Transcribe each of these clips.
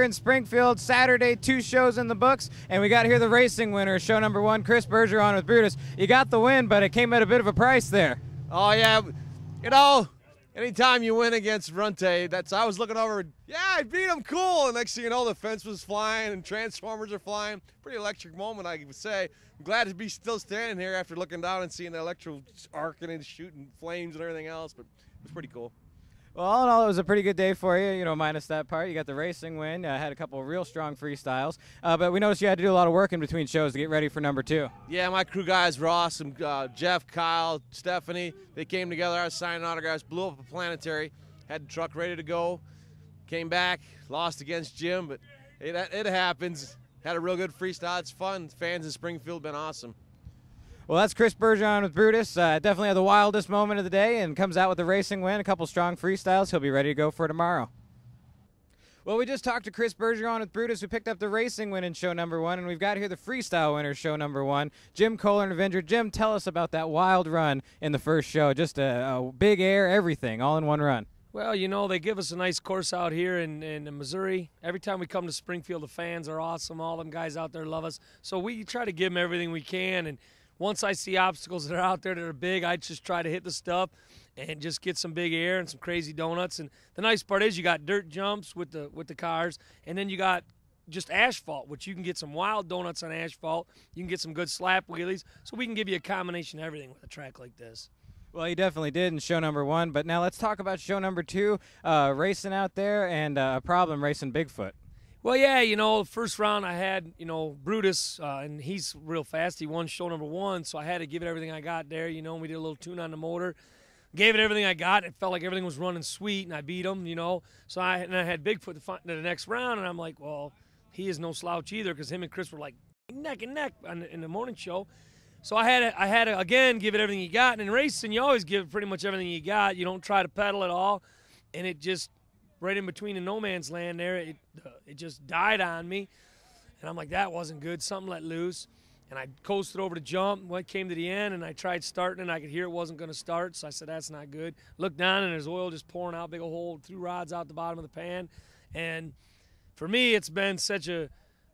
in Springfield. Saturday, 2 shows in the books, and we got here the racing winner, show number 1, Chris Bergeron with Brutus. You got the win, but it came at a bit of a price there. Oh, yeah. You know, anytime you win against Runte, I was looking over, yeah, I beat him, cool. And next thing you know, the fence was flying and transformers are flying. Pretty electric moment, I would say. I'm glad to be still standing here after looking down and seeing the electro arcing and shooting flames and everything else, but it was pretty cool. Well, all in all, it was a pretty good day for you, minus that part. You got the racing win, had a couple of real strong freestyles, but we noticed you had to do a lot of work in between shows to get ready for number 2. Yeah, my crew guys were awesome. Jeff, Kyle, Stephanie, they came together. I was signing autographs, blew up a planetary, had the truck ready to go, came back, lost against Jim, but it happens. Had a real good freestyle. It's fun. Fans in Springfield have been awesome. Well, that's Chris Bergeron with Brutus. Definitely had the wildest moment of the day and comes out with a racing win, a couple strong freestyles. He'll be ready to go for tomorrow. Well, we just talked to Chris Bergeron with Brutus, who picked up the racing win in show number 1, and we've got here the freestyle winner, show number 1, Jim Koehler and Avenger. Jim, tell us about that wild run in the first show. Just a big air, everything, all in one run. Well, they give us a nice course out here in Missouri. Every time we come to Springfield, the fans are awesome. All them guys out there love us. So we try to give them everything we can, and once I see obstacles that are out there that are big, I just try to hit the stuff and just get some big air and some crazy donuts. And the nice part is you got dirt jumps with the cars, and then you got just asphalt, which you can get some wild donuts on asphalt. You can get some good slap wheelies. So we can give you a combination of everything with a track like this. Well, you definitely did in show number 1, but now let's talk about show number 2, racing out there and a problem racing Bigfoot. Well, yeah, first round I had, Brutus, and he's real fast. He won show number 1, so I had to give it everything I got there. We did a little tune on the motor. Gave it everything I got. It felt like everything was running sweet, and I beat him, So I had Bigfoot the next round, and I'm like, well, he is no slouch either, because him and Chris were like neck and neck in the morning show. So I had to, again, give it everything you got. And in racing, you always give pretty much everything you got. You don't try to pedal at all. And it just, right in between the no man's land there, it just died on me. And I'm like, that wasn't good. Something let loose. And I coasted over to jump, came to the end, and I tried starting, and I could hear it wasn't going to start. So I said, that's not good. Looked down, and there's oil just pouring out, big old hole, 2 rods out the bottom of the pan. And for me, it's been such a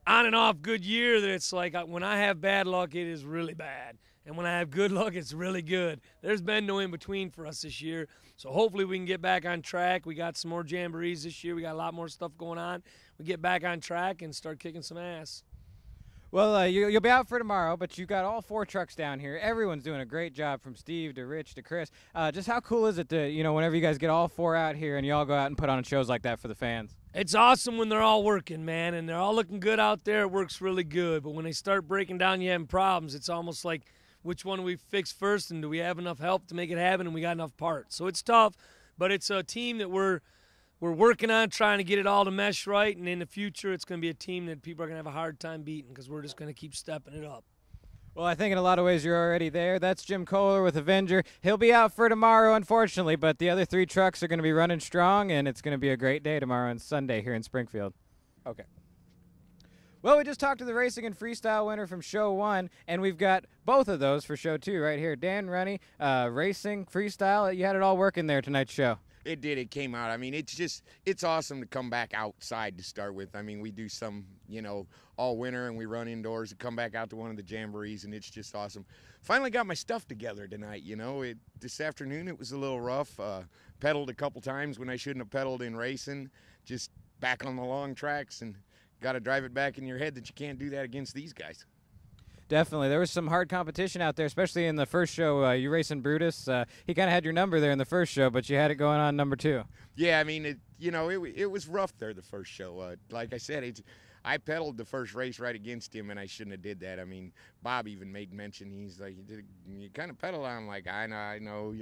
on and off good year that it's like when I have bad luck, it is really bad. And when I have good luck, it's really good. There's been no in-between for us this year. So hopefully we can get back on track. We got some more Jamborees this year. We got a lot more stuff going on. We get back on track and start kicking some ass. Well, you'll be out for tomorrow, but you've got all 4 trucks down here. Everyone's doing a great job, from Steve to Rich to Chris. Just how cool is it to, whenever you guys get all 4 out here and you all go out and put on shows like that for the fans? It's awesome when they're all working, man, and they're all looking good out there. It works really good. But when they start breaking down, you having problems. It's almost like, which one do we fix first, and do we have enough help to make it happen, and we got enough parts? So it's tough, but it's a team that we're working on, trying to get it all to mesh right, and in the future it's going to be a team that people are going to have a hard time beating because we're just going to keep stepping it up. Well, I think in a lot of ways you're already there. That's Jim Koehler with Avenger. He'll be out for tomorrow, unfortunately, but the other 3 trucks are going to be running strong, and it's going to be a great day tomorrow and Sunday here in Springfield. Okay. Well, we just talked to the racing and freestyle winner from show 1, and we've got both of those for show 2 right here. Dan Runte, racing, freestyle. You had it all working there tonight's show. It did. It came out. I mean, it's awesome to come back outside to start with. I mean, we do some, all winter, and we run indoors and come back out to one of the Jamborees, and it's just awesome. Finally got my stuff together tonight, This afternoon it was a little rough. Pedaled a couple times when I shouldn't have pedaled in racing. Just back on the long tracks, and got to drive it back in your head that you can't do that against these guys. Definitely. There was some hard competition out there, especially in the first show. You racing Brutus. He kind of had your number there in the first show, but you had it going on number 2. Yeah, I mean, it was rough there the first show. Like I said, I pedaled the first race right against him, and I shouldn't have did that. I mean, Bob even made mention. He's like, you kind of pedaled on. I'm like, I know,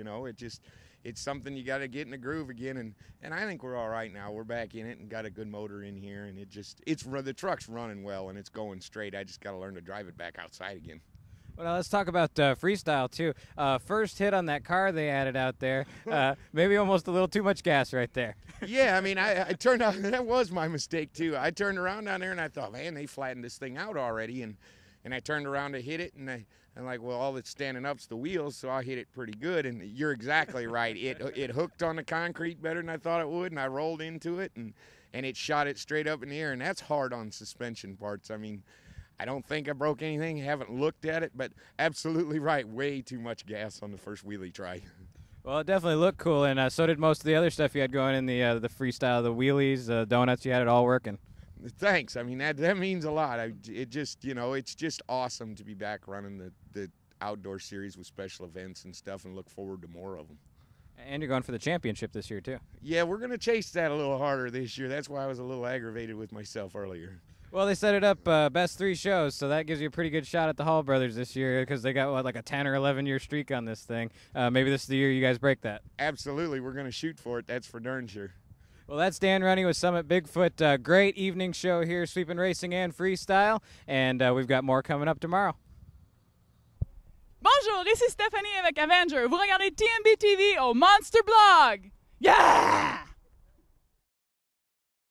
it's something you got to get in the groove again, and I think we're all right now. We're back in it and got a good motor in here, and the truck's running well and it's going straight. I just got to learn to drive it back outside again. Well, now let's talk about freestyle too. First hit on that car they added out there, maybe almost a little too much gas right there. Yeah, I mean, I turned out, that was my mistake too. I turned around down there and I thought, man, they flattened this thing out already, and I turned around to hit it, and I'm like, well, all that's standing up's the wheels, so I hit it pretty good. And you're exactly right. It hooked on the concrete better than I thought it would, and I rolled into it, and and it shot it straight up in the air, and that's hard on suspension parts. I mean, I don't think I broke anything, haven't looked at it, but absolutely right, way too much gas on the first wheelie try. Well, it definitely looked cool, and so did most of the other stuff you had going in the freestyle, the wheelies, donuts. You had it all working. Thanks. I mean, that means a lot. It just, you know, it's just awesome to be back running the outdoor series with special events and stuff, and look forward to more of them. And you're going for the championship this year, too. Yeah, we're going to chase that a little harder this year. That's why I was a little aggravated with myself earlier. Well, they set it up best 3 shows, so that gives you a pretty good shot at the Hall brothers this year because they got, what, like a 10 or 11-year streak on this thing. Maybe this is the year you guys break that. Absolutely. We're going to shoot for it. That's for darn sure. Well, that's Dan Runte with Summit Bigfoot. Great evening show here, sweeping racing and freestyle, and we've got more coming up tomorrow. Bonjour, ici Stéphanie avec Avenger. Vous regardez TMB TV au Monster Blog. Yeah!